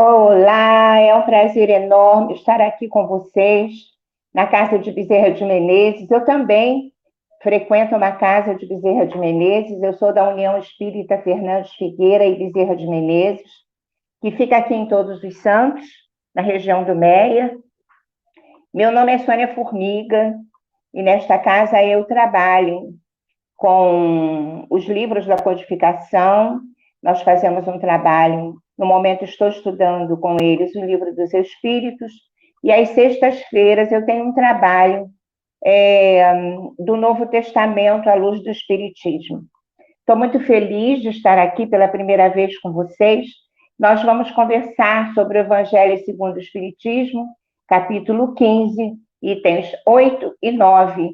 Olá, é um prazer enorme estar aqui com vocês na Casa de Bezerra de Menezes. Eu também frequento uma Casa de Bezerra de Menezes. Eu sou da União Espírita Fernandes Figueira e Bezerra de Menezes, que fica aqui em Todos os Santos, na região do Meia. Meu nome é Sônia Formiga e nesta casa eu trabalho com os livros da codificação. Nós fazemos um trabalho, no momento estou estudando com eles o livro dos Espíritos, e às sextas-feiras eu tenho um trabalho do Novo Testamento à luz do Espiritismo. Estou muito feliz de estar aqui pela primeira vez com vocês. Nós vamos conversar sobre o Evangelho segundo o Espiritismo, capítulo 15, itens 8 e 9.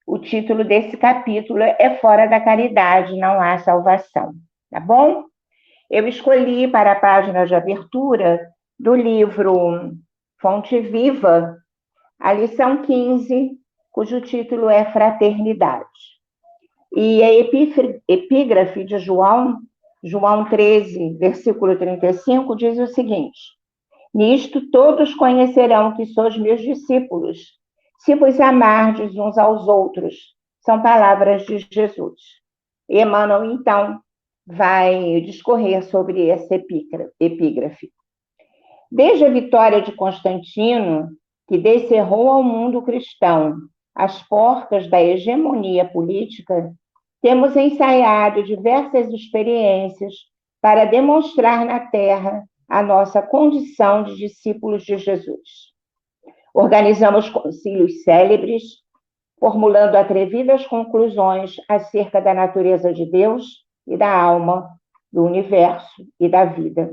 O título desse capítulo é Fora da Caridade, Não Há Salvação. Tá bom? Eu escolhi para a página de abertura do livro Fonte Viva a lição 15, cujo título é Fraternidade. E a epígrafe de João 13, versículo 35, diz o seguinte: Nisto todos conhecerão que sois meus discípulos, se vos amardes uns aos outros. São palavras de Jesus. E Emmanuel, então, vai discorrer sobre essa epígrafe. Desde a vitória de Constantino, que descerrou ao mundo cristão as portas da hegemonia política, temos ensaiado diversas experiências para demonstrar na Terra a nossa condição de discípulos de Jesus. Organizamos concílios célebres, formulando atrevidas conclusões acerca da natureza de Deus e da alma, do universo e da vida.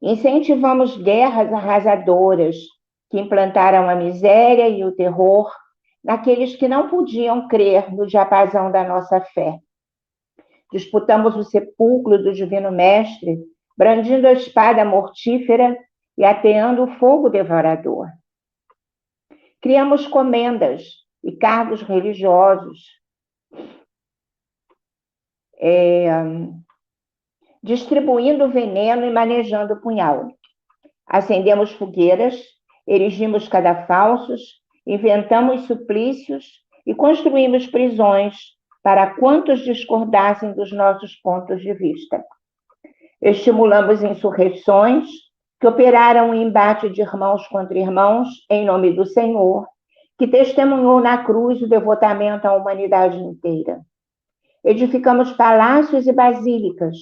Incentivamos guerras arrasadoras que implantaram a miséria e o terror naqueles que não podiam crer no diapasão da nossa fé. Disputamos o sepulcro do Divino Mestre, brandindo a espada mortífera e ateando o fogo devorador. Criamos comendas e cargos religiosos, distribuindo veneno e manejando o punhal. Acendemos fogueiras, erigimos cadafalsos, inventamos suplícios e construímos prisões para quantos discordassem dos nossos pontos de vista. Estimulamos insurreições que operaram um embate de irmãos contra irmãos em nome do Senhor, que testemunhou na cruz o devotamento à humanidade inteira. Edificamos palácios e basílicas,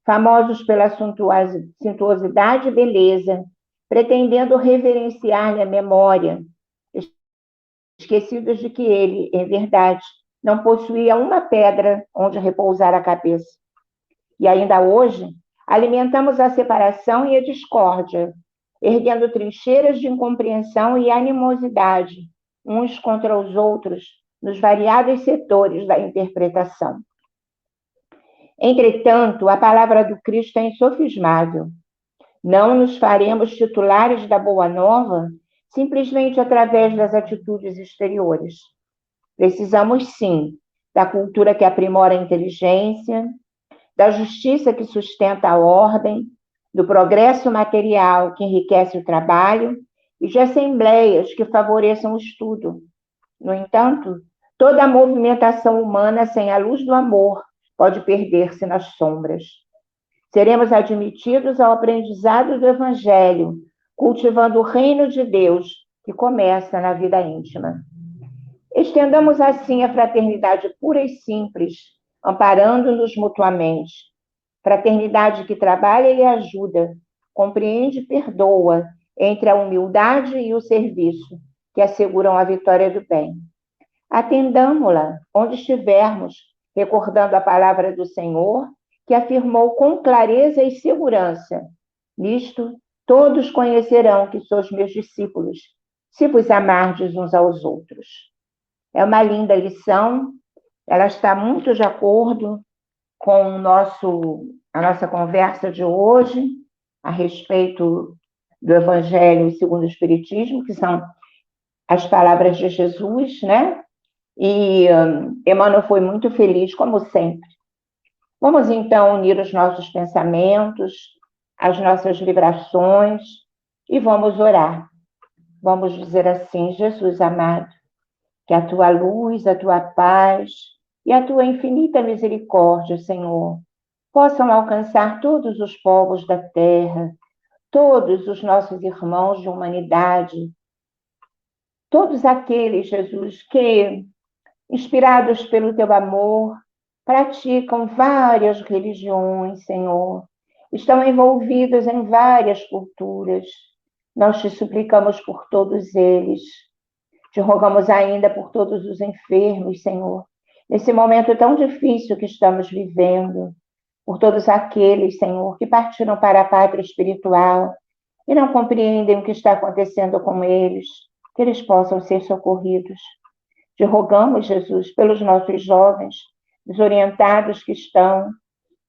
famosos pela suntuosidade e beleza, pretendendo reverenciar-lhe a memória, esquecidos de que ele, em verdade, não possuía uma pedra onde repousar a cabeça. E ainda hoje, alimentamos a separação e a discórdia, erguendo trincheiras de incompreensão e animosidade, uns contra os outros, nos variados setores da interpretação. Entretanto, a palavra do Cristo é insofismável. Não nos faremos titulares da Boa Nova simplesmente através das atitudes exteriores. Precisamos, sim, da cultura que aprimora a inteligência, da justiça que sustenta a ordem, do progresso material que enriquece o trabalho e de assembleias que favoreçam o estudo. No entanto, toda a movimentação humana sem a luz do amor pode perder-se nas sombras. Seremos admitidos ao aprendizado do Evangelho, cultivando o reino de Deus que começa na vida íntima. Estendamos assim a fraternidade pura e simples, amparando-nos mutuamente. Fraternidade que trabalha e ajuda, compreende e perdoa, entre a humildade e o serviço, que asseguram a vitória do bem. Atendamo-la onde estivermos, recordando a palavra do Senhor, que afirmou com clareza e segurança: Nisto todos conhecerão que sois meus discípulos, se vos amardes uns aos outros. É uma linda lição, ela está muito de acordo com a nossa conversa de hoje a respeito do Evangelho segundo o Espiritismo, que são as palavras de Jesus, né? E Emmanuel foi muito feliz, como sempre. Vamos, então, unir os nossos pensamentos as nossas vibrações e vamos orar. Vamos dizer assim: Jesus amado, que a tua luz, a tua paz e a tua infinita misericórdia, Senhor, possam alcançar todos os povos da terra, todos os nossos irmãos de humanidade, todos aqueles, Jesus, que, inspirados pelo teu amor, praticam várias religiões, Senhor, estão envolvidos em várias culturas. Nós te suplicamos por todos eles. Te rogamos ainda por todos os enfermos, Senhor, nesse momento tão difícil que estamos vivendo, por todos aqueles, Senhor, que partiram para a pátria espiritual e não compreendem o que está acontecendo com eles, que eles possam ser socorridos. Te rogamos, Jesus, pelos nossos jovens desorientados que estão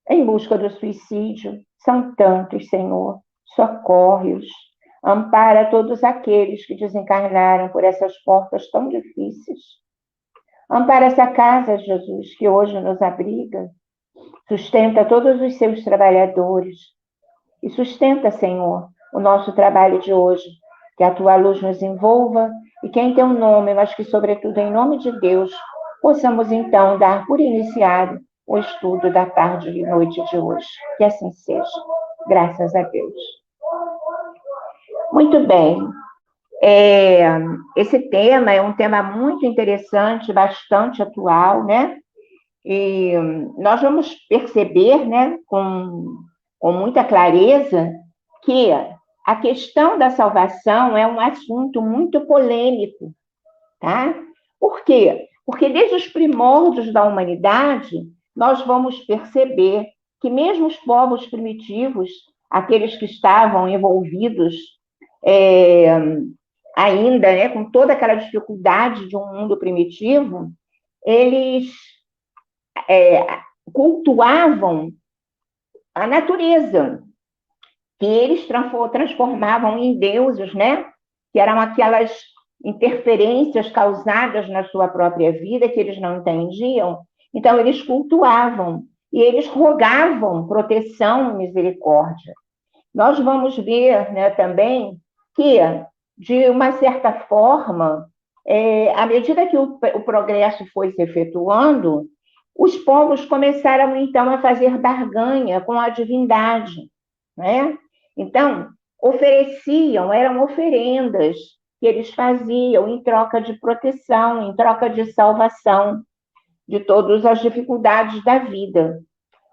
em busca do suicídio. São tantos, Senhor. Socorre-os. Ampara todos aqueles que desencarnaram por essas portas tão difíceis. Ampara essa casa, Jesus, que hoje nos abriga. Sustenta todos os seus trabalhadores. E sustenta, Senhor, o nosso trabalho de hoje. Que a tua luz nos envolva e que em teu nome, mas que sobretudo em nome de Deus, possamos então dar por iniciado o estudo da tarde e noite de hoje. Que assim seja. Graças a Deus. Muito bem. Esse tema é um tema muito interessante, bastante atual, né? E nós vamos perceber, né, com muita clareza, que a questão da salvação é um assunto muito polêmico, tá? Por quê? Porque desde os primórdios da humanidade, nós vamos perceber que mesmo os povos primitivos, aqueles que estavam envolvidos ainda, né, com toda aquela dificuldade de um mundo primitivo, eles cultuavam a natureza, que eles transformavam em deuses, né? Que eram aquelas interferências causadas na sua própria vida que eles não entendiam. Então, eles cultuavam e eles rogavam proteção e misericórdia. Nós vamos ver, né, também que, de uma certa forma, à medida que o progresso foi se efetuando, os povos começaram, então, a fazer barganha com a divindade, né? Então, eram oferendas que eles faziam em troca de proteção, em troca de salvação de todas as dificuldades da vida.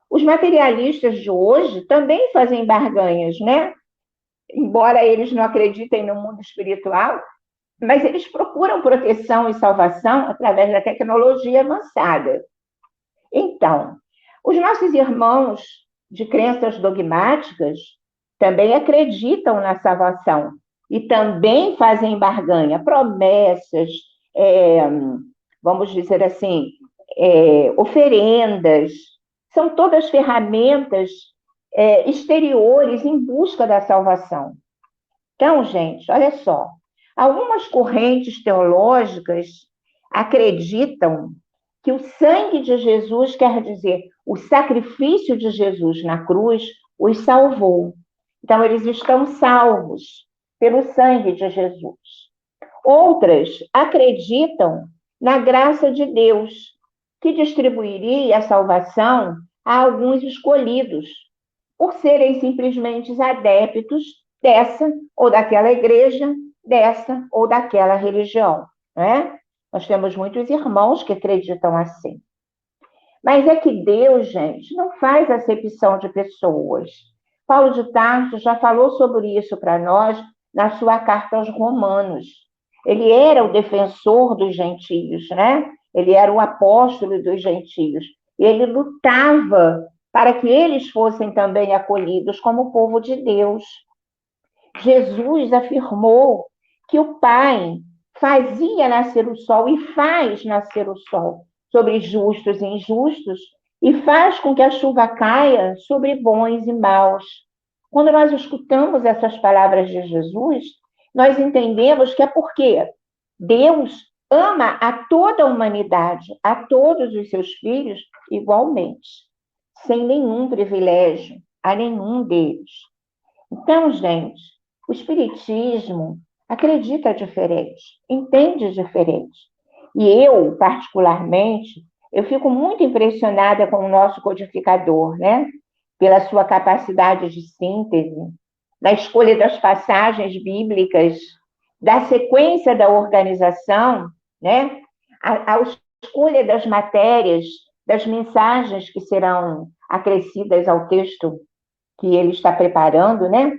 Os materialistas de hoje também fazem barganhas, né? Embora eles não acreditem no mundo espiritual, mas eles procuram proteção e salvação através da tecnologia avançada. Então, os nossos irmãos de crenças dogmáticas também acreditam na salvação e também fazem barganha, promessas, vamos dizer assim, oferendas, são todas ferramentas exteriores em busca da salvação. Então, gente, olha só, algumas correntes teológicas acreditam que o sangue de Jesus, quer dizer, o sacrifício de Jesus na cruz, os salvou. Então, eles estão salvos pelo sangue de Jesus. Outras acreditam na graça de Deus, que distribuiria a salvação a alguns escolhidos, por serem simplesmente adeptos dessa ou daquela igreja, dessa ou daquela religião, né? Nós temos muitos irmãos que acreditam assim. Mas é que Deus, gente, não faz acepção de pessoas. Paulo de Tarso já falou sobre isso para nós na sua carta aos Romanos. Ele era o defensor dos gentios, né? Ele era o apóstolo dos gentios. E ele lutava para que eles fossem também acolhidos como povo de Deus. Jesus afirmou que o Pai fazia nascer o sol e faz nascer o sol sobre justos e injustos e faz com que a chuva caia sobre bons e maus. Quando nós escutamos essas palavras de Jesus, nós entendemos que é porque Deus ama a toda a humanidade, a todos os seus filhos igualmente, sem nenhum privilégio a nenhum deles. Então, gente, o Espiritismo acredita diferente, entende diferente. E eu, particularmente, eu fico muito impressionada com o nosso codificador, né? Pela sua capacidade de síntese, na escolha das passagens bíblicas, da sequência da organização, né? A escolha das matérias, das mensagens que serão acrescidas ao texto que ele está preparando, né?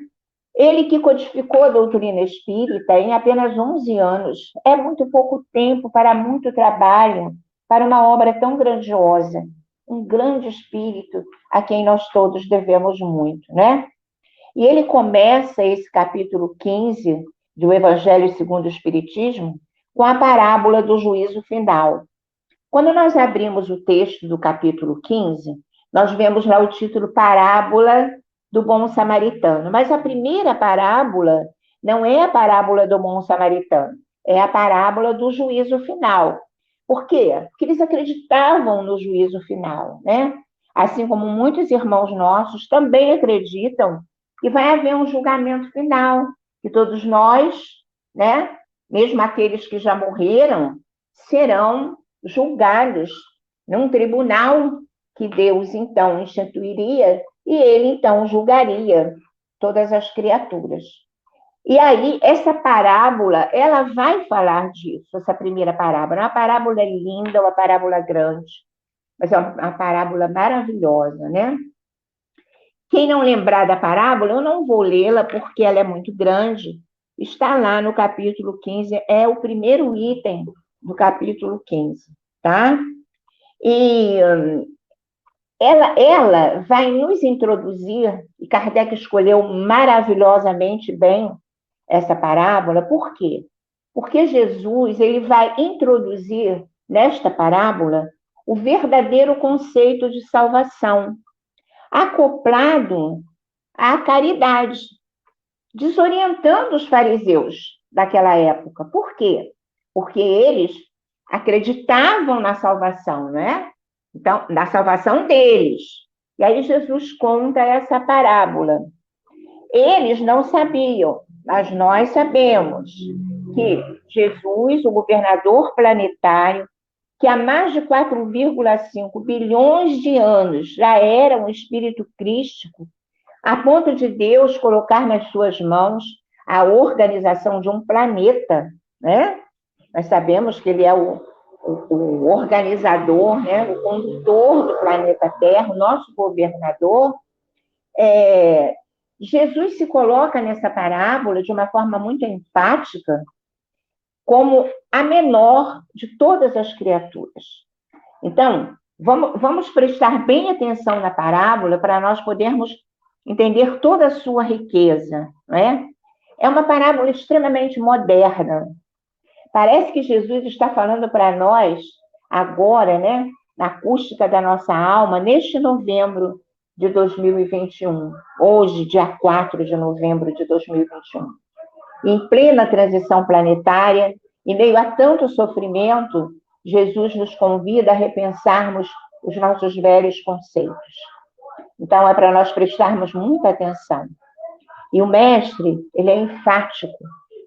Ele que codificou a doutrina espírita em apenas 11 anos. É muito pouco tempo para muito trabalho, para uma obra tão grandiosa. Um grande espírito a quem nós todos devemos muito, né? E ele começa esse capítulo 15 do Evangelho segundo o Espiritismo com a parábola do juízo final. Quando nós abrimos o texto do capítulo 15, nós vemos lá o título Parábola do Bom Samaritano. Mas a primeira parábola não é a parábola do bom samaritano, é a parábola do juízo final. Por quê? Porque eles acreditavam no juízo final, né? Assim como muitos irmãos nossos também acreditam que vai haver um julgamento final, que todos nós, né, mesmo aqueles que já morreram, serão julgados num tribunal que Deus então instituiria e ele então julgaria todas as criaturas. E aí, essa parábola, ela vai falar disso, essa primeira parábola. É uma parábola linda, uma parábola grande, mas é uma parábola maravilhosa, né? Quem não lembrar da parábola, eu não vou lê-la porque ela é muito grande. Está lá no capítulo 15, é o primeiro item do capítulo 15, tá? E ela vai nos introduzir, e Kardec escolheu maravilhosamente bem essa parábola, por quê? Porque Jesus ele vai introduzir nesta parábola o verdadeiro conceito de salvação, acoplado à caridade, desorientando os fariseus daquela época. Por quê? Porque eles acreditavam na salvação, né? Então, na salvação deles. E aí Jesus conta essa parábola. Eles não sabiam, mas nós sabemos que Jesus, o governador planetário, que há mais de 4,5 bilhões de anos já era um espírito crístico, a ponto de Deus colocar nas suas mãos a organização de um planeta, né? Nós sabemos que ele é o organizador, né? O condutor do planeta Terra, o nosso governador. Jesus se coloca nessa parábola de uma forma muito empática, como a menor de todas as criaturas. Então, vamos prestar bem atenção na parábola para nós podermos entender toda a sua riqueza, não é? É uma parábola extremamente moderna. Parece que Jesus está falando para nós agora, né, na acústica da nossa alma, neste novembro de 2021, hoje, dia 4 de novembro de 2021. Em plena transição planetária, em meio a tanto sofrimento, Jesus nos convida a repensarmos os nossos velhos conceitos. Então, é para nós prestarmos muita atenção. E o mestre, ele é enfático.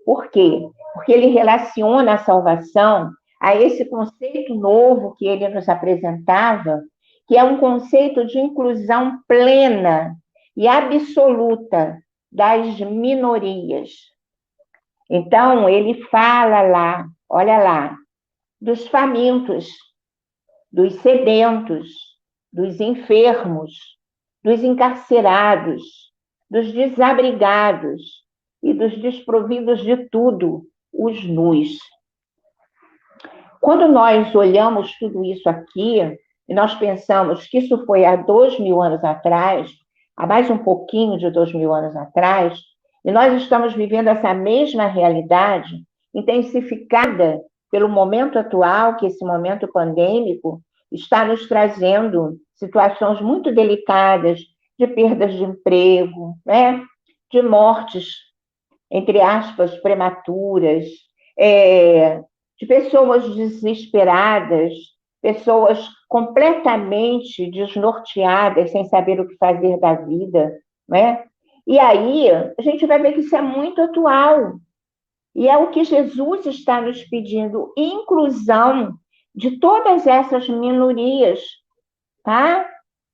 Por quê? Porque ele relaciona a salvação a esse conceito novo que ele nos apresentava, que é um conceito de inclusão plena e absoluta das minorias. Então, ele fala lá, olha lá, dos famintos, dos sedentos, dos enfermos, dos encarcerados, dos desabrigados e dos desprovidos de tudo, os nus. Quando nós olhamos tudo isso aqui, e nós pensamos que isso foi há 2.000 anos atrás, há mais um pouquinho de 2.000 anos atrás, e nós estamos vivendo essa mesma realidade, intensificada pelo momento atual, que esse momento pandêmico está nos trazendo situações muito delicadas de perdas de emprego, né? De mortes, entre aspas, prematuras, de pessoas desesperadas, pessoas completamente desnorteadas, sem saber o que fazer da vida, né? E aí, a gente vai ver que isso é muito atual. E é o que Jesus está nos pedindo, inclusão de todas essas minorias, tá?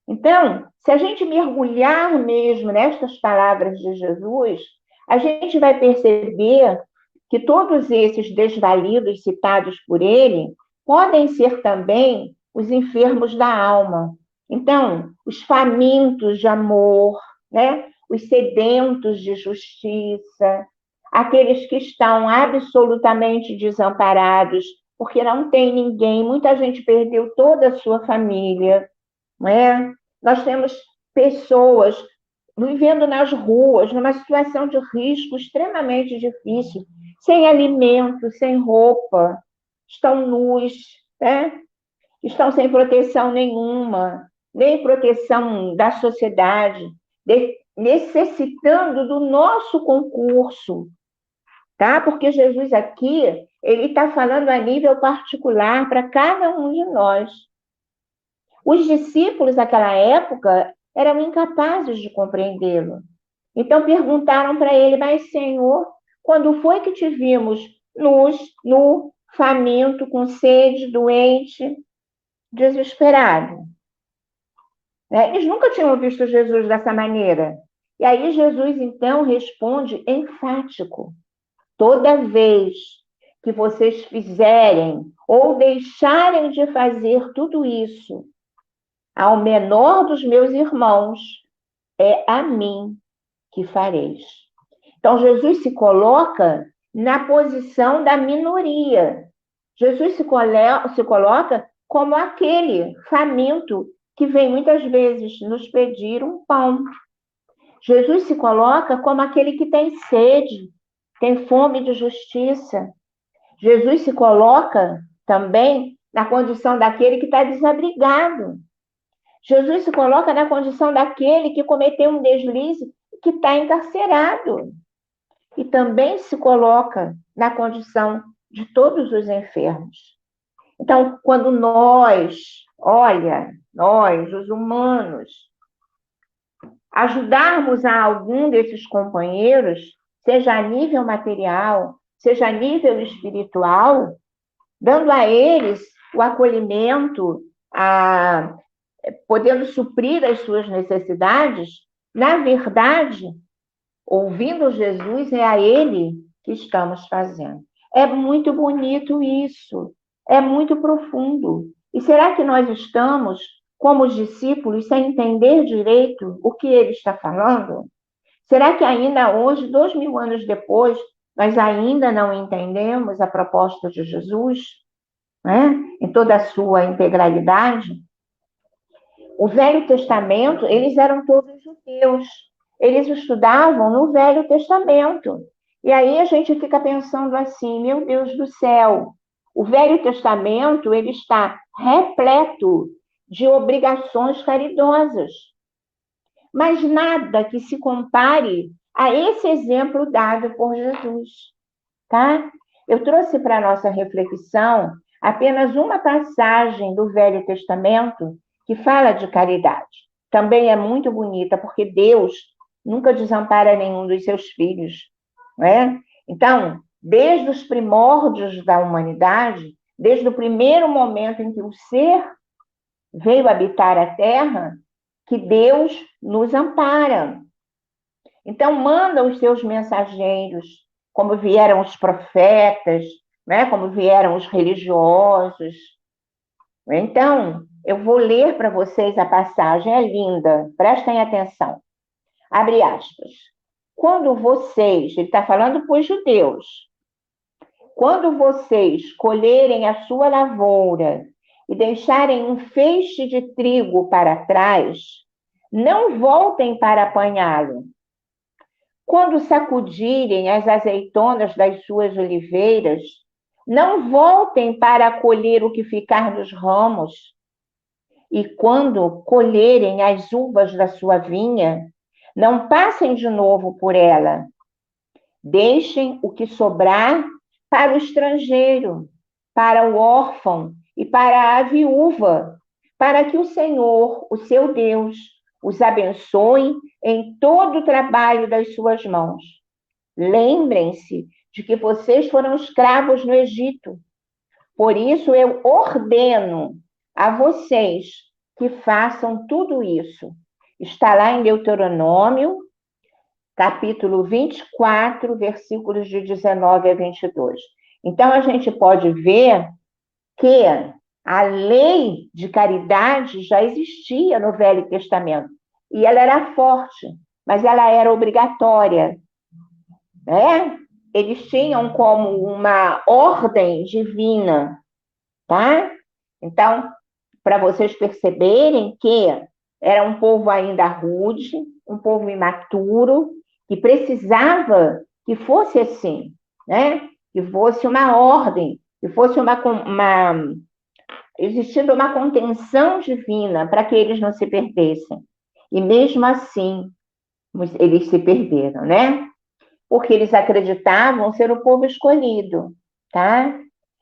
Então, se a gente mergulhar mesmo nestas palavras de Jesus, a gente vai perceber que todos esses desvalidos citados por ele podem ser também os enfermos da alma. Então, os famintos de amor, né? Os sedentos de justiça, aqueles que estão absolutamente desamparados, porque não tem ninguém, muita gente perdeu toda a sua família, não é? Nós temos pessoas vivendo nas ruas, numa situação de risco extremamente difícil, sem alimento, sem roupa, estão nus, né? Estão sem proteção nenhuma, nem proteção da sociedade, necessitando do nosso concurso, tá? Porque Jesus aqui, ele está falando a nível particular para cada um de nós. Os discípulos daquela época eram incapazes de compreendê-lo. Então perguntaram para ele, mas Senhor, quando foi que te vimos nu, faminto, com sede, doente, desesperado? Né? Eles nunca tinham visto Jesus dessa maneira. E aí Jesus então responde enfático: toda vez que vocês fizerem ou deixarem de fazer tudo isso ao menor dos meus irmãos, é a mim que fareis. Então, Jesus se coloca na posição da minoria. Jesus se coloca como aquele faminto que vem muitas vezes nos pedir um pão. Jesus se coloca como aquele que tem sede, tem fome de justiça. Jesus se coloca também na condição daquele que está desabrigado. Jesus se coloca na condição daquele que cometeu um deslize e que está encarcerado. E também se coloca na condição de todos os enfermos. Então, quando nós, os humanos, ajudarmos a algum desses companheiros, seja a nível material, seja a nível espiritual, dando a eles o acolhimento, podendo suprir as suas necessidades, na verdade, ouvindo Jesus, é a Ele que estamos fazendo. É muito bonito isso, é muito profundo. E será que nós estamos, como os discípulos, sem entender direito o que ele está falando? Será que ainda hoje, 2000 anos depois, nós ainda não entendemos a proposta de Jesus, né? Em toda a sua integralidade? O Velho Testamento, eles eram todos judeus. Eles estudavam no Velho Testamento. E aí a gente fica pensando assim, meu Deus do céu, o Velho Testamento, ele está repleto de obrigações caridosas. Mas nada que se compare a esse exemplo dado por Jesus, tá? Eu trouxe para a nossa reflexão apenas uma passagem do Velho Testamento que fala de caridade. Também é muito bonita, porque Deus nunca desampara nenhum dos seus filhos, não é? Então, desde os primórdios da humanidade, desde o primeiro momento em que o ser veio habitar a Terra, que Deus nos ampara. Então, manda os seus mensageiros, como vieram os profetas, né? Como vieram os religiosos. Então, eu vou ler para vocês a passagem, é linda, prestem atenção. Abre aspas. Quando vocês, ele está falando para os judeus, quando vocês colherem a sua lavoura e deixarem um feixe de trigo para trás, não voltem para apanhá-lo. Quando sacudirem as azeitonas das suas oliveiras, não voltem para colher o que ficar dos ramos. E quando colherem as uvas da sua vinha, não passem de novo por ela. Deixem o que sobrar para o estrangeiro, para o órfão e para a viúva, para que o Senhor, o seu Deus, os abençoe em todo o trabalho das suas mãos. Lembrem-se de que vocês foram escravos no Egito. Por isso eu ordeno a vocês que façam tudo isso. Está lá em Deuteronômio, capítulo 24, versículos de 19 a 22. Então, a gente pode ver que a lei de caridade já existia no Velho Testamento. E ela era forte, mas ela era obrigatória, né? Eles tinham como uma ordem divina, tá? Então, para vocês perceberem que era um povo ainda rude, um povo imaturo, que precisava que fosse assim, né? Que fosse uma ordem, que fosse existindo uma contenção divina para que eles não se perdessem. E mesmo assim, eles se perderam, né? Porque eles acreditavam ser o povo escolhido, tá?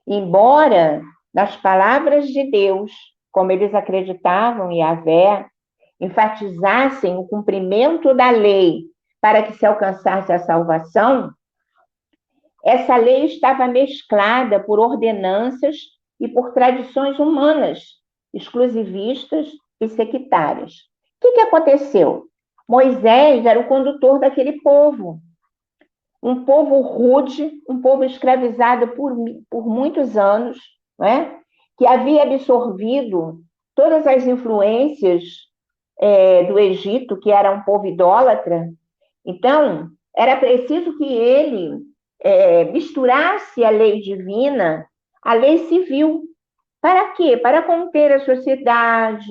Embora nas palavras de Deus, como eles acreditavam em Yahvé, enfatizassem o cumprimento da lei para que se alcançasse a salvação, essa lei estava mesclada por ordenanças e por tradições humanas, exclusivistas e sectárias. O que aconteceu? Moisés era o condutor daquele povo, um povo rude, um povo escravizado por muitos anos, né? Que havia absorvido todas as influências do Egito, que era um povo idólatra. Então, era preciso que ele misturasse a lei divina à lei civil. Para quê? Para conter a sociedade,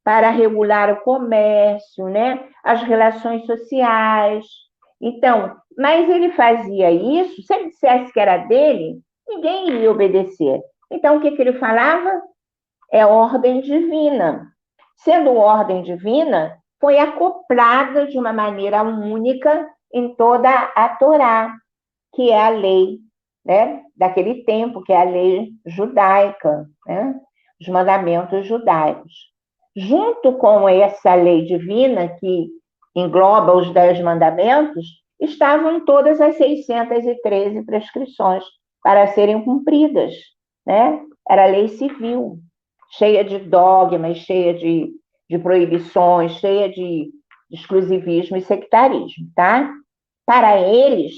para regular o comércio, né? As relações sociais. Então, mas ele fazia isso, se ele dissesse que era dele, ninguém iria obedecer. Então, o que ele falava? É ordem divina. Sendo ordem divina, foi acoplada de uma maneira única em toda a Torá, que é a lei, né, daquele tempo, que é a lei judaica, né, os mandamentos judaicos. Junto com essa lei divina, que engloba os 10 mandamentos, estavam todas as 613 prescrições para serem cumpridas, né? Era a lei civil, cheia de dogmas, cheia de proibições, cheia de exclusivismo e sectarismo, tá? Para eles,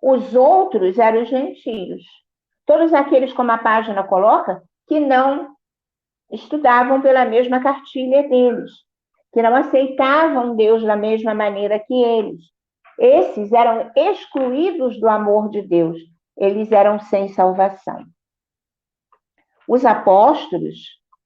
os outros eram os gentios. Todos aqueles, como a página coloca, que não estudavam pela mesma cartilha deles, que não aceitavam Deus da mesma maneira que eles. Esses eram excluídos do amor de Deus, eles eram sem salvação. Os apóstolos,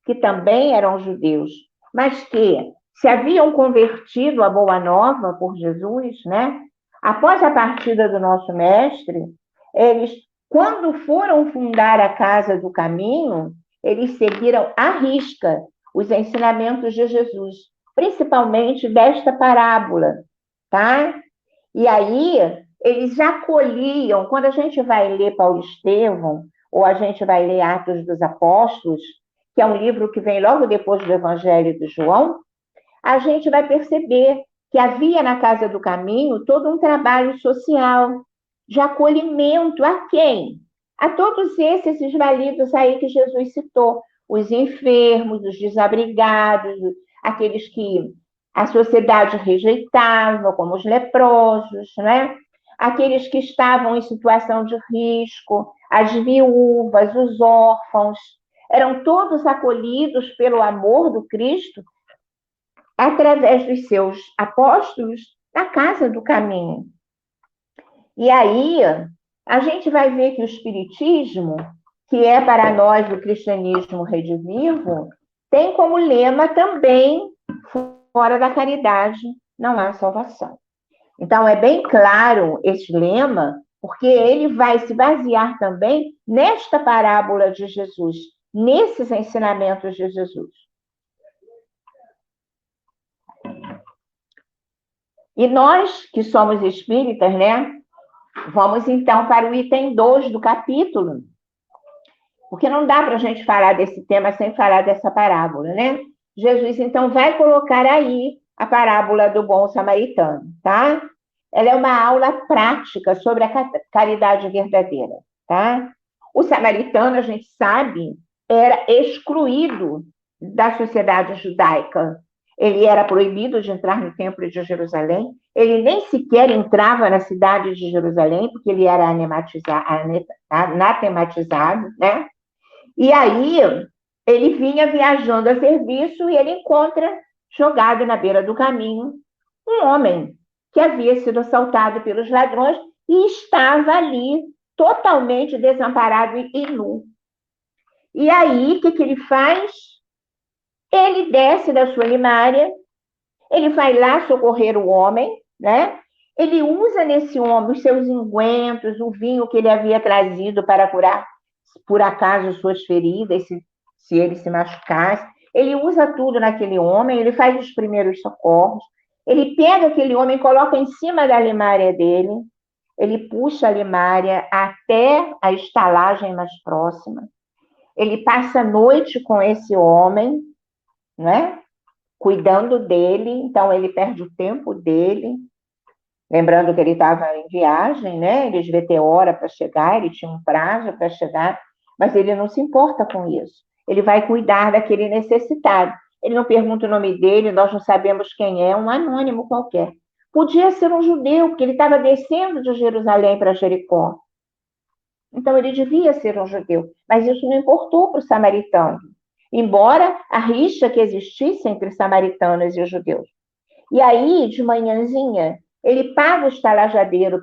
que também eram judeus, mas que se haviam convertido à Boa Nova por Jesus, né? Após a partida do nosso mestre, eles, quando foram fundar a Casa do Caminho, eles seguiram à risca os ensinamentos de Jesus, principalmente desta parábola, tá? E aí, eles acolhiam, quando a gente vai ler Paulo Estevão, ou a gente vai ler Atos dos Apóstolos, que é um livro que vem logo depois do Evangelho de João, a gente vai perceber que havia na Casa do Caminho todo um trabalho social, de acolhimento a quem? A todos esses desvalidos aí que Jesus citou, os enfermos, os desabrigados, aqueles que a sociedade rejeitava, como os leprosos, né? Aqueles que estavam em situação de risco, as viúvas, os órfãos, eram todos acolhidos pelo amor do Cristo através dos seus apóstolos na Casa do Caminho. E aí a gente vai ver que o Espiritismo, que é para nós o cristianismo redivivo, tem como lema também, fora da caridade não há salvação. Então é bem claro esse lema, porque ele vai se basear também nesta parábola de Jesus, nesses ensinamentos de Jesus. E nós, que somos espíritas, né? Vamos então para o item 2 do capítulo, porque não dá para a gente falar desse tema sem falar dessa parábola, né? Jesus então vai colocar aí a parábola do bom samaritano, tá? Ela é uma aula prática sobre a caridade verdadeira, tá? O samaritano, a gente sabe, era excluído da sociedade judaica. Ele era proibido de entrar no templo de Jerusalém, ele nem sequer entrava na cidade de Jerusalém, porque ele era anatematizado, né? E aí ele vinha viajando a serviço e ele encontra, jogado na beira do caminho, um homem que havia sido assaltado pelos ladrões e estava ali totalmente desamparado e nu. E aí, o que ele faz? Ele desce da sua limária, ele vai lá socorrer o homem, né? Ele usa nesse homem os seus ungüentos, o vinho que ele havia trazido para curar, por acaso, suas feridas, se ele se machucasse. Ele usa tudo naquele homem, ele faz os primeiros socorros, ele pega aquele homem, coloca em cima da limária dele, ele puxa a limária até a estalagem mais próxima, ele passa a noite com esse homem, né? Cuidando dele, então ele perde o tempo dele, lembrando que ele estava em viagem, né? Ele devia ter hora para chegar, ele tinha um prazo para chegar, mas ele não se importa com isso. Ele vai cuidar daquele necessitado. Ele não pergunta o nome dele, nós não sabemos quem é, um anônimo qualquer. Podia ser um judeu, porque ele estava descendo de Jerusalém para Jericó. Então ele devia ser um judeu, mas isso não importou para o samaritano, embora a rixa que existisse entre samaritanos e os judeus. E aí, de manhãzinha, ele paga o estalajadeiro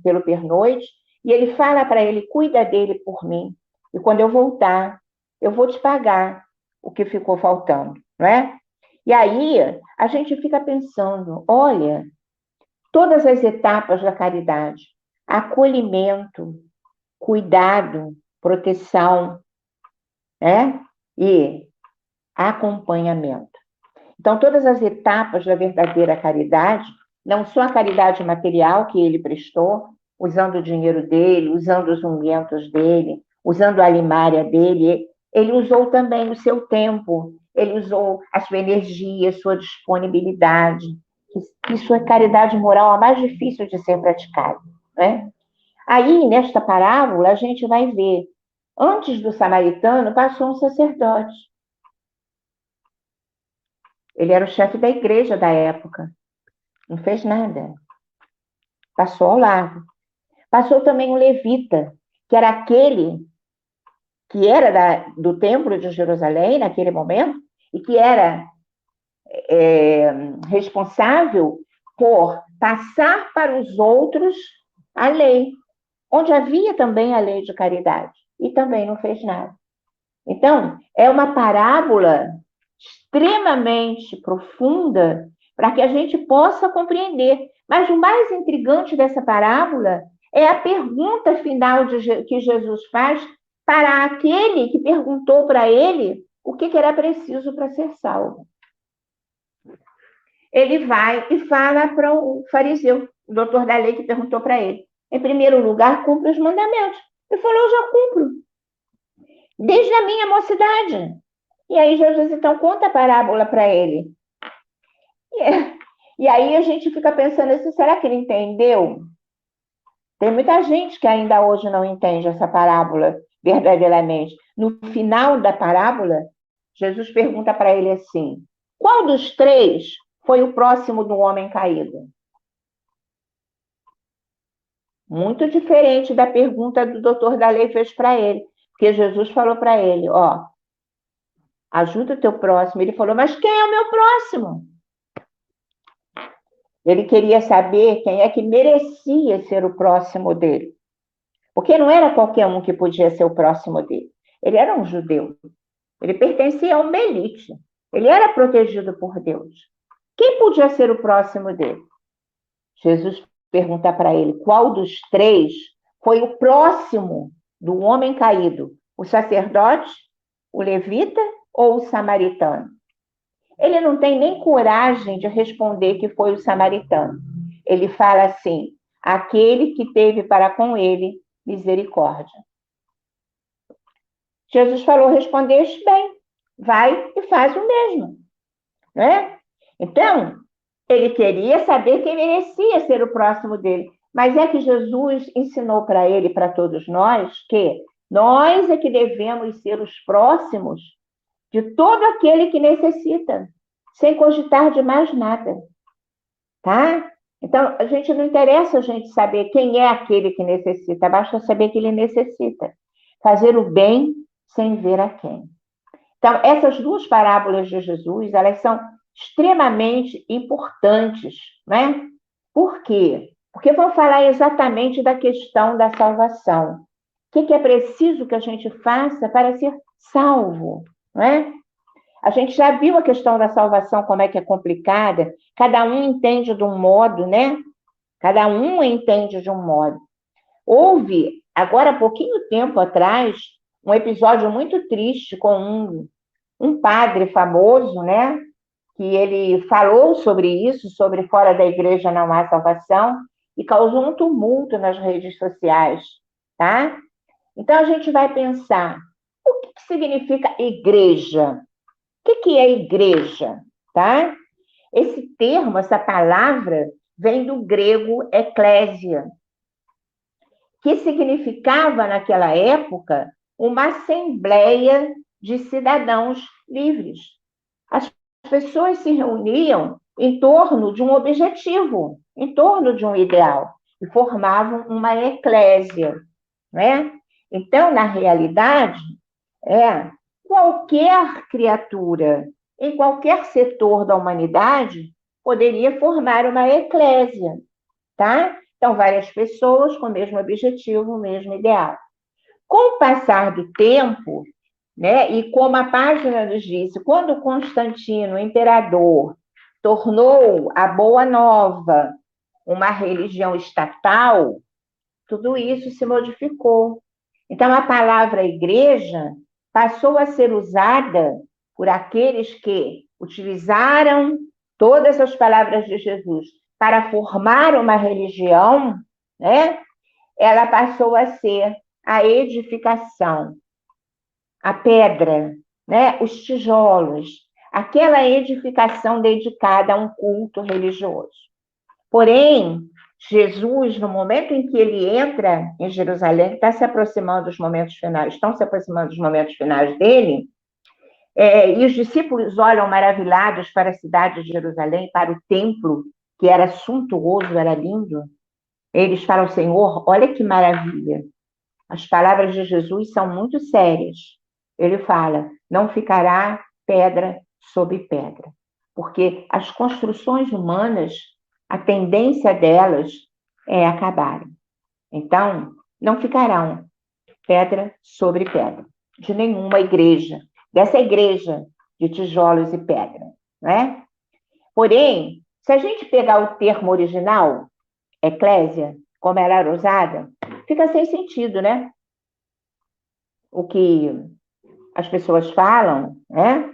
pelo pernoite e ele fala para ele: cuida dele por mim. E quando eu voltar, eu vou te pagar o que ficou faltando, não é? E aí a gente fica pensando: olha, todas as etapas da caridade, acolhimento, cuidado, proteção, né? E acompanhamento. Então, todas as etapas da verdadeira caridade, não só a caridade material que ele prestou, usando o dinheiro dele, usando os ungüentos dele, usando a limária dele, ele usou também o seu tempo, ele usou a sua energia, sua disponibilidade. Isso é caridade moral a mais difícil de ser praticada, né? Aí, nesta parábola, a gente vai ver, antes do samaritano, passou um sacerdote. Ele era o chefe da igreja da época. Não fez nada. Passou ao lado. Passou também um levita, que era aquele que era do templo de Jerusalém, naquele momento, e que era responsável por passar para os outros a lei, onde havia também a lei de caridade. E também não fez nada. Então, é uma parábola extremamente profunda para que a gente possa compreender. Mas o mais intrigante dessa parábola é a pergunta final que Jesus faz para aquele que perguntou para ele o que era preciso para ser salvo. Ele vai e fala para o fariseu, o doutor da lei, que perguntou para ele. Em primeiro lugar, cumpre os mandamentos. Ele falou: eu já cumpro, desde a minha mocidade. E aí Jesus, então, conta a parábola para ele. E aí a gente fica pensando assim, será que ele entendeu? Tem muita gente que ainda hoje não entende essa parábola verdadeiramente. No final da parábola, Jesus pergunta para ele assim: qual dos três foi o próximo do homem caído? Muito diferente da pergunta do doutor da lei fez para ele. Porque Jesus falou para ele: ó, ajuda o teu próximo. Ele falou: mas quem é o meu próximo? Ele queria saber quem é que merecia ser o próximo dele. Porque não era qualquer um que podia ser o próximo dele. Ele era um judeu. Ele pertencia a uma elite. Ele era protegido por Deus. Quem podia ser o próximo dele? Jesus pergunta para ele: qual dos três foi o próximo do homem caído? O sacerdote, o levita ou o samaritano? Ele não tem nem coragem de responder que foi o samaritano. Ele fala assim: aquele que teve para com ele misericórdia. Jesus falou: respondeste bem, vai e faz o mesmo, né? Então, Ele queria saber quem merecia ser o próximo dele. Mas é que Jesus ensinou para ele e para todos nós que nós é que devemos ser os próximos de todo aquele que necessita, sem cogitar de mais nada, tá? Então, a gente não interessa a gente saber quem é aquele que necessita, basta saber que ele necessita. Fazer o bem sem ver a quem. Então, essas duas parábolas de Jesus, elas são extremamente importantes, né? Por quê? Porque vão falar exatamente da questão da salvação. O que é preciso que a gente faça para ser salvo, não é? A gente já viu a questão da salvação, como é que é complicada. Cada um entende de um modo, né? Cada um entende de um modo. Houve, agora há pouquinho tempo atrás, um episódio muito triste com um padre famoso, né? Que ele falou sobre isso, sobre fora da igreja não há salvação, e causou um tumulto nas redes sociais, tá? Então a gente vai pensar, o que significa igreja? O que é igreja, tá? Esse termo, essa palavra, vem do grego eclésia, que significava, naquela época, uma assembleia de cidadãos livres. As pessoas se reuniam em torno de um objetivo, em torno de um ideal, e formavam uma eclésia, né? Então, na realidade, qualquer criatura, em qualquer setor da humanidade, poderia formar uma eclésia, tá? Então, várias pessoas com o mesmo objetivo, o mesmo ideal. Com o passar do tempo, né, e como a página nos disse, quando Constantino, o imperador, tornou a Boa Nova uma religião estatal, tudo isso se modificou. Então, a palavra igreja passou a ser usada por aqueles que utilizaram todas as palavras de Jesus para formar uma religião, né? Ela passou a ser a edificação, a pedra, né? Os tijolos, aquela edificação dedicada a um culto religioso. Porém, Jesus, no momento em que ele entra em Jerusalém, está se aproximando dos momentos finais, estão se aproximando dos momentos finais dele, e os discípulos olham maravilhados para a cidade de Jerusalém, para o templo, que era suntuoso, era lindo. Eles falam, Senhor, olha que maravilha. As palavras de Jesus são muito sérias. Ele fala, não ficará pedra sobre pedra. Porque as construções humanas, a tendência delas é acabarem. Então, não ficarão pedra sobre pedra de nenhuma igreja, dessa igreja de tijolos e pedra, né? Porém, se a gente pegar o termo original, eclésia, como ela era usada, fica sem sentido, né? O que as pessoas falam, né?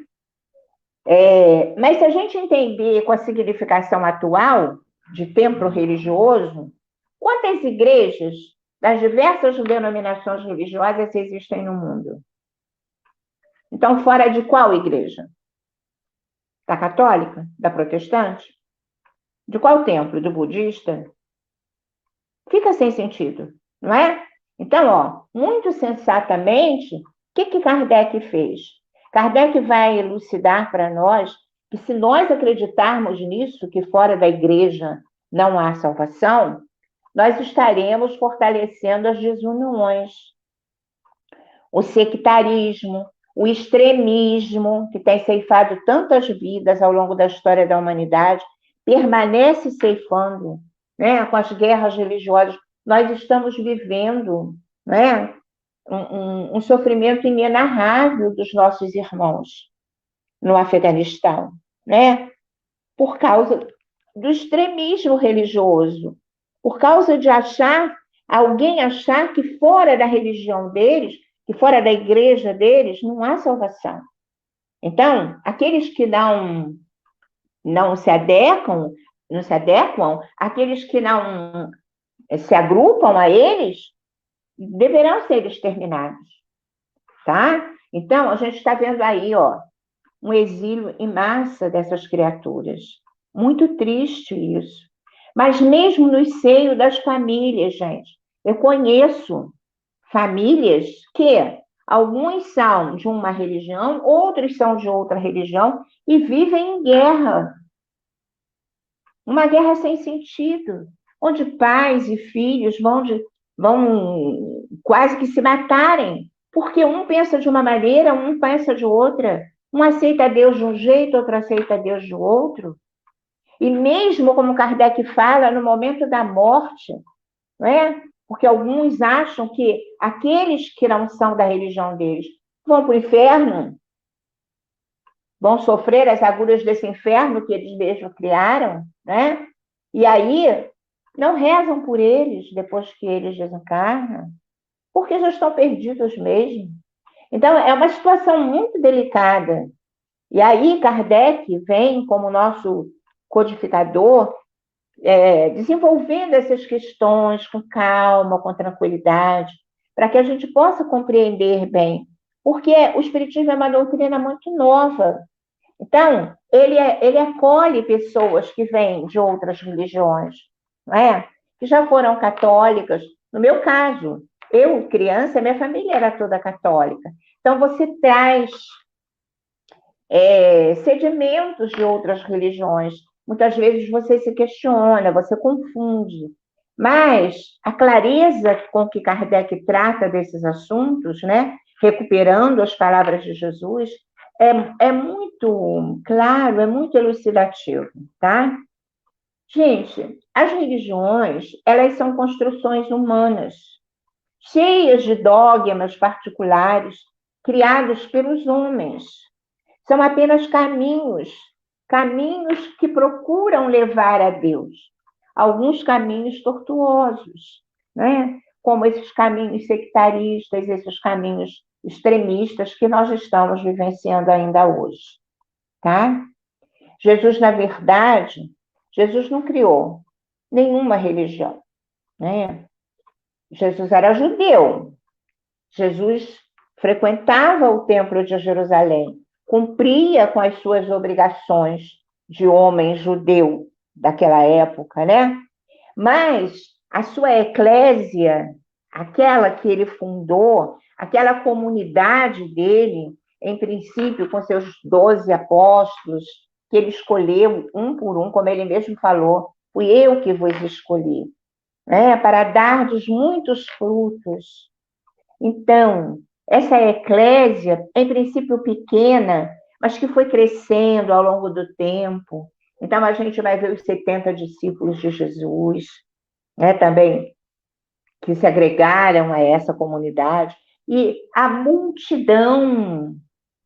Mas se a gente entender com a significação atual de templo religioso, quantas igrejas das diversas denominações religiosas existem no mundo? Então, fora de qual igreja? Da católica? Da protestante? De qual templo? Do budista? Fica sem sentido, não é? Então, ó, muito sensatamente, o que Kardec fez? Kardec vai elucidar para nós que se nós acreditarmos nisso, que fora da igreja não há salvação, nós estaremos fortalecendo as desuniões, o sectarismo, o extremismo, que tem ceifado tantas vidas ao longo da história da humanidade, permanece ceifando, né, com as guerras religiosas. Nós estamos vivendo, né, um sofrimento inenarrável dos nossos irmãos no Afeganistão, né, por causa do extremismo religioso, por causa de alguém achar que fora da religião deles, que fora da igreja deles, não há salvação. Então, aqueles que não se adequam, aqueles que não se agrupam a eles, deverão ser exterminados, tá? Então, a gente está vendo aí, ó, um exílio em massa dessas criaturas. Muito triste isso. Mas mesmo no seio das famílias, gente, eu conheço famílias que alguns são de uma religião, outros são de outra religião e vivem em guerra. Uma guerra sem sentido, onde pais e filhos vão quase que se matarem, porque um pensa de uma maneira, um pensa de outra. Um aceita Deus de um jeito, outro aceita Deus de outro. E mesmo como Kardec fala, no momento da morte, não é? Porque alguns acham que aqueles que não são da religião deles vão para o inferno, vão sofrer as agulhas desse inferno que eles mesmos criaram, né? E aí não rezam por eles depois que eles desencarnam, porque já estão perdidos mesmo. Então, é uma situação muito delicada. E aí, Kardec vem como nosso codificador, desenvolvendo essas questões com calma, com tranquilidade, para que a gente possa compreender bem. Porque o Espiritismo é uma doutrina muito nova. Então, ele acolhe pessoas que vêm de outras religiões, não é? Que já foram católicas. No meu caso, eu, criança, minha família era toda católica. Então, você traz sedimentos de outras religiões. Muitas vezes você se questiona, você confunde. Mas a clareza com que Kardec trata desses assuntos, né, recuperando as palavras de Jesus, é muito claro, é muito elucidativo, tá? Gente, as religiões, elas são construções humanas, cheias de dogmas particulares criados pelos homens. São apenas caminhos, caminhos que procuram levar a Deus. Alguns caminhos tortuosos, né? Como esses caminhos sectaristas, esses caminhos extremistas que nós estamos vivenciando ainda hoje, tá? Jesus, na verdade, Jesus não criou nenhuma religião, né? Jesus era judeu. Jesus frequentava o Templo de Jerusalém, cumpria com as suas obrigações de homem judeu daquela época, né? Mas a sua eclésia, aquela que ele fundou, aquela comunidade dele, em princípio, com seus 12 apóstolos, que ele escolheu um por um, como ele mesmo falou, fui eu que vos escolhi, né? Para dardes muitos frutos. Então, essa eclésia, em princípio pequena, mas que foi crescendo ao longo do tempo. Então, a gente vai ver os 70 discípulos de Jesus, né, também, que se agregaram a essa comunidade, e a multidão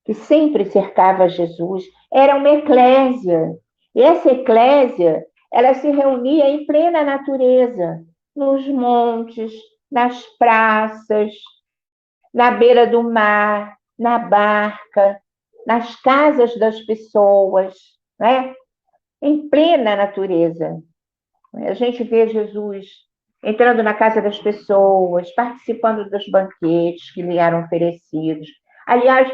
que sempre cercava Jesus era uma eclésia. E essa eclésia, ela se reunia em plena natureza, nos montes, nas praças, na beira do mar, na barca, nas casas das pessoas, né? Em plena natureza. A gente vê Jesus entrando na casa das pessoas, participando dos banquetes que lhe eram oferecidos. Aliás,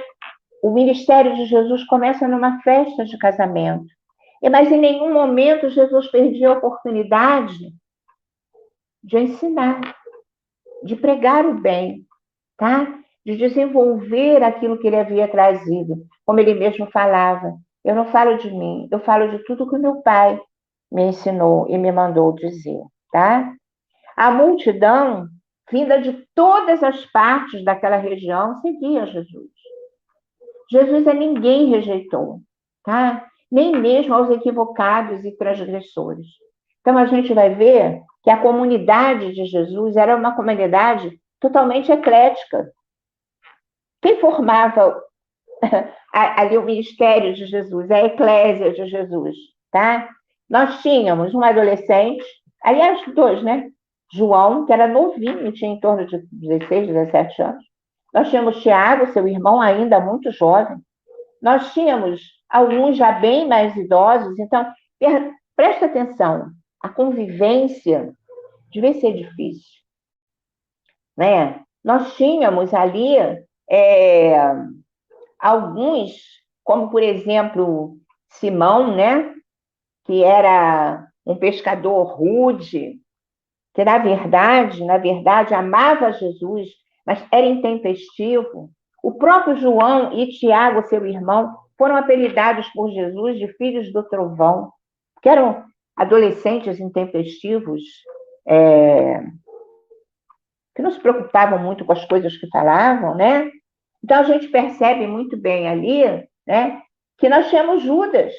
o ministério de Jesus começa numa festa de casamento. Mas em nenhum momento Jesus perdia a oportunidade de ensinar, de pregar o bem, tá? De desenvolver aquilo que ele havia trazido. Como ele mesmo falava, eu não falo de mim, eu falo de tudo que o meu pai me ensinou e me mandou dizer, tá? A multidão, vinda de todas as partes daquela região, seguia Jesus. Jesus a ninguém rejeitou, tá? Nem mesmo aos equivocados e transgressores. Então a gente vai ver que a comunidade de Jesus era uma comunidade totalmente eclética. Quem formava ali o ministério de Jesus, a eclésia de Jesus, tá? Nós tínhamos um adolescente, aliás, dois, né? João, que era novinho, tinha em torno de 16, 17 anos. Nós tínhamos Tiago, seu irmão, ainda muito jovem. Nós tínhamos alguns já bem mais idosos. Então, presta atenção, a convivência devia ser difícil, né? Nós tínhamos ali alguns, como por exemplo Simão, né? que era um pescador rude, que na verdade, amava Jesus, mas era intempestivo. O próprio João e Tiago, seu irmão, foram apelidados por Jesus de filhos do trovão, que eram adolescentes intempestivos, é, que não se preocupavam muito com as coisas que falavam, né? Então a gente percebe muito bem ali, né, que nós tínhamos Judas.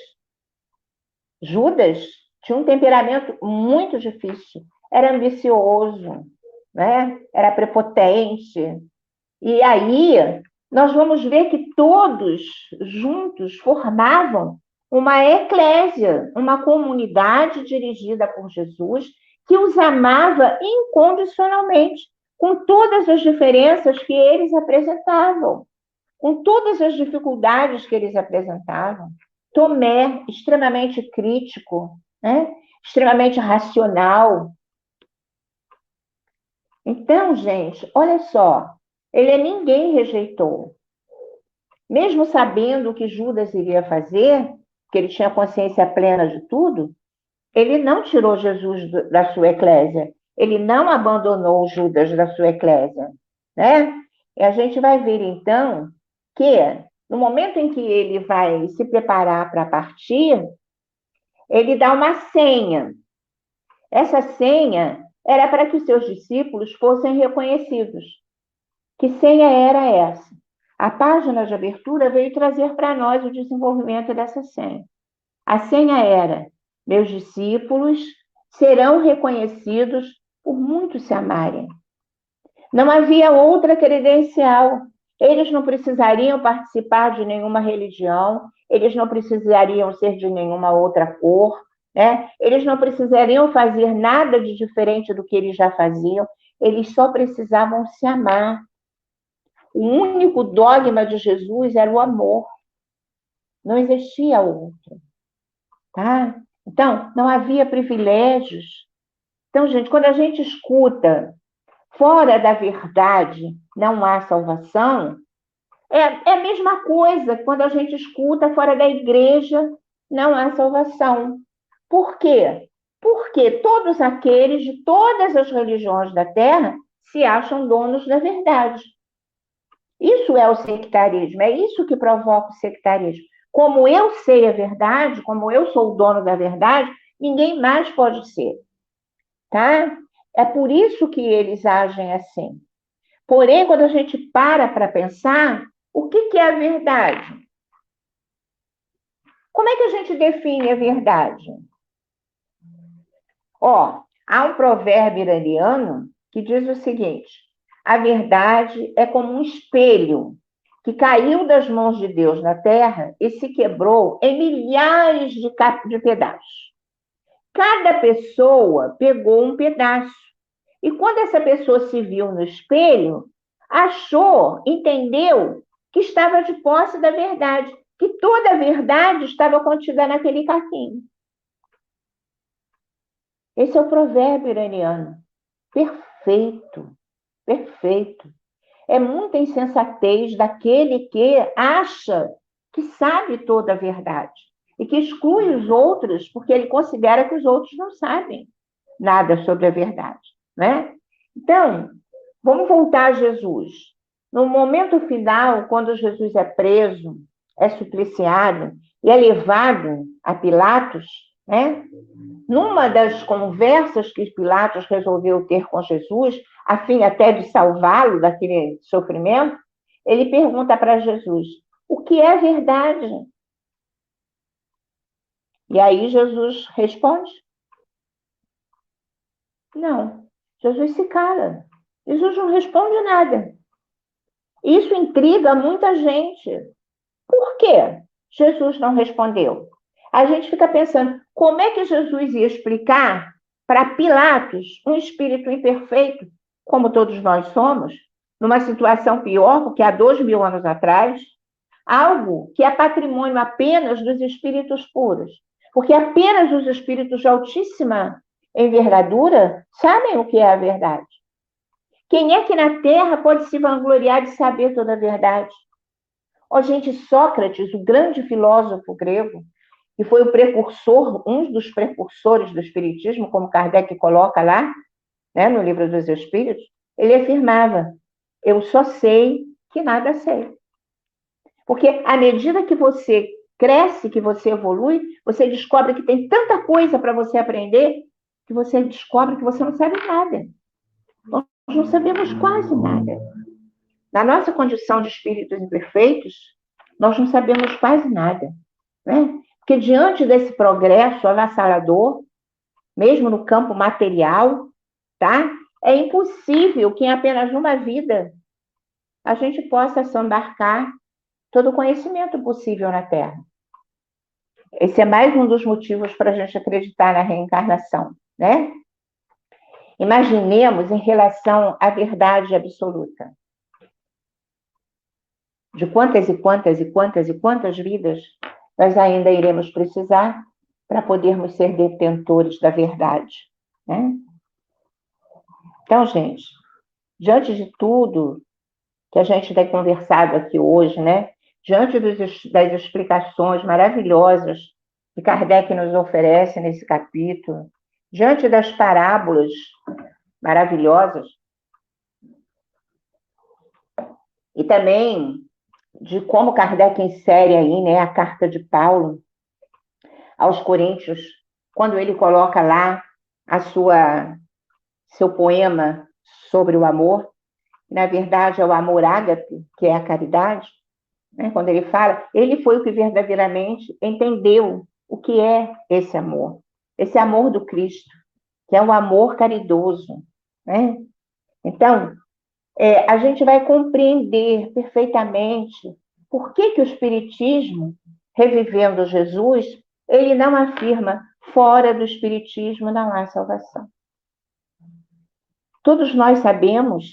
Judas tinha um temperamento muito difícil, era ambicioso, né? Era prepotente. E aí nós vamos ver que todos juntos formavam uma eclésia, uma comunidade dirigida por Jesus, que os amava incondicionalmente, com todas as diferenças que eles apresentavam, com todas as dificuldades que eles apresentavam. Tomé, extremamente crítico, né? Extremamente racional. Então, gente, olha só, ele ninguém rejeitou. Mesmo sabendo o que Judas iria fazer, que ele tinha consciência plena de tudo, ele não tirou Jesus da sua eclésia. Ele não abandonou Judas da sua eclésia, né? E a gente vai ver, então, que no momento em que ele vai se preparar para partir, ele dá uma senha. Essa senha era para que os seus discípulos fossem reconhecidos. Que senha era essa? A página de abertura veio trazer para nós o desenvolvimento dessa senha. A senha era: meus discípulos serão reconhecidos por muitos se amarem. Não havia outra credencial. Eles não precisariam participar de nenhuma religião, eles não precisariam ser de nenhuma outra cor, né? Eles não precisariam fazer nada de diferente do que eles já faziam, eles só precisavam se amar. O único dogma de Jesus era o amor. Não existia outro, tá? Então, não havia privilégios. Então, gente, quando a gente escuta fora da verdade não há salvação, é a mesma coisa quando a gente escuta fora da igreja não há salvação. Por quê? Porque todos aqueles de todas as religiões da Terra se acham donos da verdade. Isso é o sectarismo, é isso que provoca o sectarismo. Como eu sei a verdade, como eu sou o dono da verdade, ninguém mais pode ser, tá? É por isso que eles agem assim. Porém, quando a gente para pensar, o que é a verdade? Como é que a gente define a verdade? Ó, há um provérbio iraniano que diz o seguinte: a verdade é como um espelho que caiu das mãos de Deus na terra e se quebrou em milhares de pedaços. Cada pessoa pegou um pedaço. E quando essa pessoa se viu no espelho, achou, entendeu que estava de posse da verdade, que toda a verdade estava contida naquele caquinho. Esse é o provérbio iraniano. Perfeito, perfeito. É muita insensatez daquele que acha que sabe toda a verdade e que exclui os outros porque ele considera que os outros não sabem nada sobre a verdade, né? Então, vamos voltar a Jesus. No momento final, quando Jesus é preso, é supliciado e é levado a Pilatos, né? Numa das conversas que Pilatos resolveu ter com Jesus, a fim até de salvá-lo daquele sofrimento, ele pergunta para Jesus: o que é verdade? E aí Jesus responde: não. Jesus se cala. Jesus não responde nada. Isso intriga muita gente. Por quê? Jesus não respondeu. A gente fica pensando, como é que Jesus ia explicar para Pilatos, um espírito imperfeito, como todos nós somos, numa situação pior, porque há 2.000 anos atrás, algo que é patrimônio apenas dos espíritos puros. Porque apenas os espíritos de altíssima envergadura sabem o que é a verdade. Quem é que na Terra pode se vangloriar de saber toda a verdade? Ó, gente, Sócrates, o grande filósofo grego, que foi o precursor, um dos precursores do Espiritismo, como Kardec coloca lá, né, no Livro dos Espíritos, ele afirmava: eu só sei que nada sei. Porque à medida que você cresce, que você evolui, você descobre que tem tanta coisa para você aprender, que você descobre que você não sabe nada. Nós não sabemos quase nada. Na nossa condição de espíritos imperfeitos, nós não sabemos quase nada, né? Porque diante desse progresso avassalador, mesmo no campo material, tá? É impossível que em apenas uma vida a gente possa embarcar todo o conhecimento possível na Terra. Esse é mais um dos motivos para a gente acreditar na reencarnação, né? Imaginemos em relação à verdade absoluta. De quantas e quantas e quantas e quantas vidas nós ainda iremos precisar para podermos ser detentores da verdade, né? Então, gente, diante de tudo que a gente tem conversado aqui hoje, né? Diante das explicações maravilhosas que Kardec nos oferece nesse capítulo, diante das parábolas maravilhosas, e também de como Kardec insere aí, né, a carta de Paulo aos Coríntios, quando ele coloca lá seu poema sobre o amor, na verdade é o amor ágape, que é a caridade, né? Quando ele fala, ele foi o que verdadeiramente entendeu o que é esse amor do Cristo, que é o amor caridoso, né? Então, a gente vai compreender perfeitamente por que o Espiritismo, revivendo Jesus, ele não afirma fora do Espiritismo não há salvação. Todos nós sabemos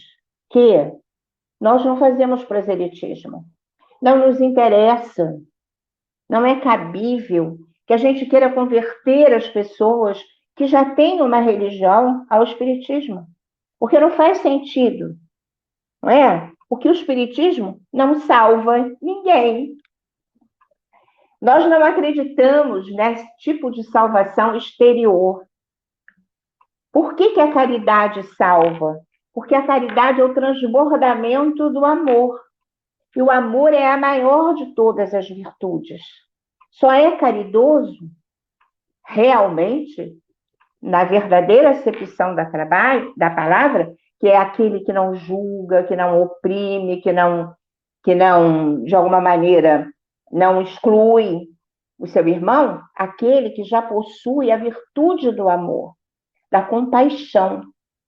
que nós não fazemos proselitismo. Não nos interessa, não é cabível que a gente queira converter as pessoas que já têm uma religião ao Espiritismo. Porque não faz sentido, não é? Porque o Espiritismo não salva ninguém. Nós não acreditamos nesse tipo de salvação exterior. Por que a caridade salva? Porque a caridade é o transbordamento do amor. E o amor é a maior de todas as virtudes. Só é caridoso, realmente, na verdadeira acepção da palavra, que é aquele que não julga, que não oprime, que não, de alguma maneira, não exclui o seu irmão, aquele que já possui a virtude do amor, da compaixão,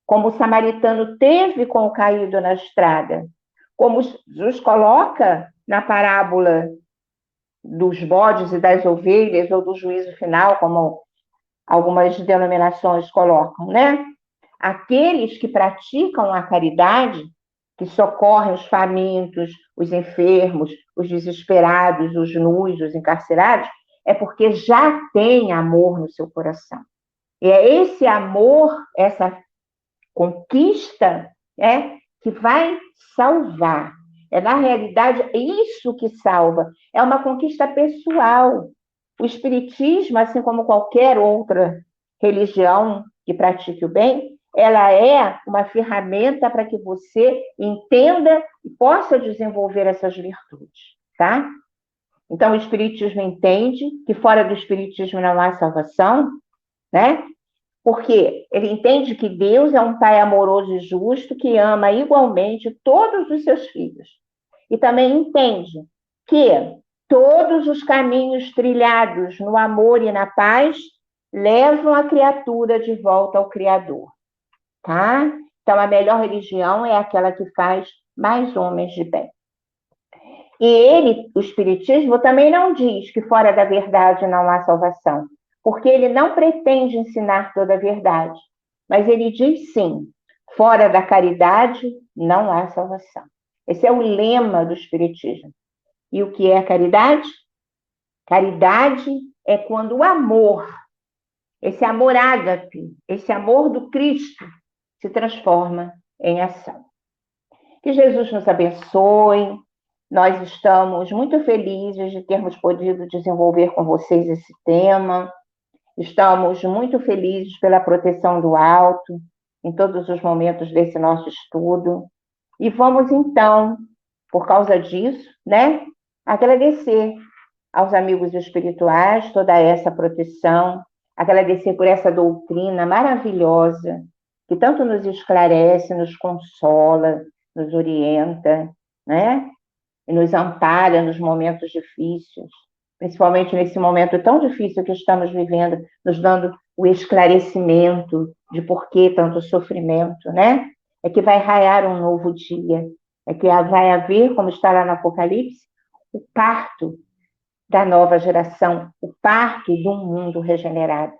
como o samaritano teve com o caído na estrada, como Jesus coloca na parábola dos bodes e das ovelhas, ou do juízo final, como algumas denominações colocam, né? Aqueles que praticam a caridade, que socorrem os famintos, os enfermos, os desesperados, os nus, os encarcerados, é porque já tem amor no seu coração. E é esse amor, essa conquista, que vai salvar. É, na realidade, isso que salva. É uma conquista pessoal. O Espiritismo, assim como qualquer outra religião que pratique o bem, ela é uma ferramenta para que você entenda e possa desenvolver essas virtudes, tá? Então, o Espiritismo entende que fora do Espiritismo não há salvação, né? Porque ele entende que Deus é um Pai amoroso e justo que ama igualmente todos os seus filhos. E também entende que todos os caminhos trilhados no amor e na paz levam a criatura de volta ao Criador, tá? Então, a melhor religião é aquela que faz mais homens de bem. E o Espiritismo, também não diz que fora da verdade não há salvação, porque ele não pretende ensinar toda a verdade, mas ele diz sim, fora da caridade não há salvação. Esse é o lema do Espiritismo. E o que é caridade? Caridade é quando o amor, esse amor ágape, esse amor do Cristo, se transforma em ação. Que Jesus nos abençoe, Nós estamos muito felizes de termos podido desenvolver com vocês esse tema. Estamos muito felizes pela proteção do alto em todos os momentos desse nosso estudo. E vamos, então, por causa disso, né, agradecer aos amigos espirituais toda essa proteção, agradecer por essa doutrina maravilhosa que tanto nos esclarece, nos consola, nos orienta, né? E nos ampara nos momentos difíceis, principalmente nesse momento tão difícil que estamos vivendo, nos dando o esclarecimento de por que tanto sofrimento, né? É que vai raiar um novo dia, é que vai haver, como está lá no Apocalipse, o parto da nova geração, o parto de um mundo regenerado.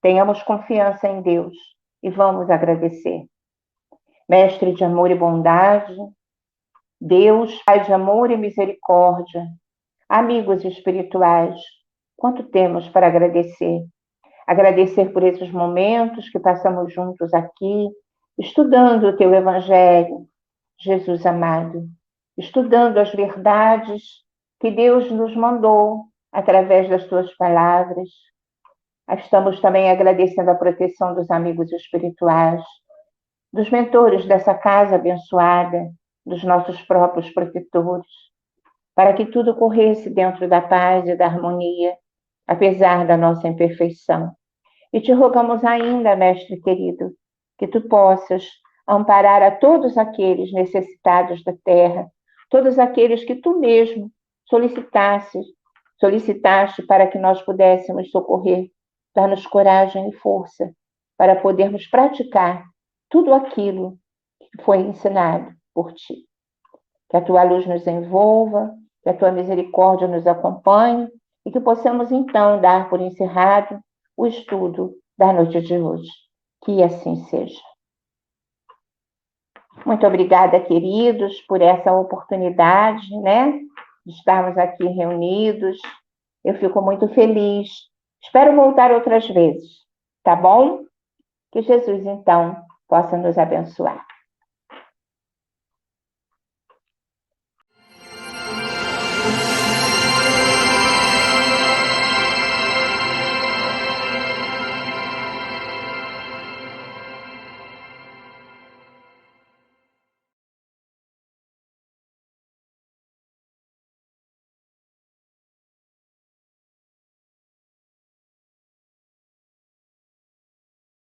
Tenhamos confiança em Deus e vamos agradecer. Mestre de amor e bondade, Deus, Pai de amor e misericórdia, amigos espirituais, quanto temos para agradecer? Agradecer por esses momentos que passamos juntos aqui, estudando o Teu Evangelho, Jesus amado, estudando as verdades que Deus nos mandou através das Tuas palavras. Estamos também agradecendo a proteção dos amigos espirituais, dos mentores dessa casa abençoada, dos nossos próprios protetores, para que tudo corresse dentro da paz e da harmonia, apesar da nossa imperfeição. E te rogamos ainda, Mestre querido, que tu possas amparar a todos aqueles necessitados da terra, todos aqueles que tu mesmo solicitaste para que nós pudéssemos socorrer, dar-nos coragem e força para podermos praticar tudo aquilo que foi ensinado por ti. Que a tua luz nos envolva, que a tua misericórdia nos acompanhe e que possamos então dar por encerrado o estudo da noite de hoje. Que assim seja. Muito obrigada, queridos, por essa oportunidade, né, de estarmos aqui reunidos. Eu fico muito feliz. Espero voltar outras vezes, tá bom? Que Jesus, então, possa nos abençoar.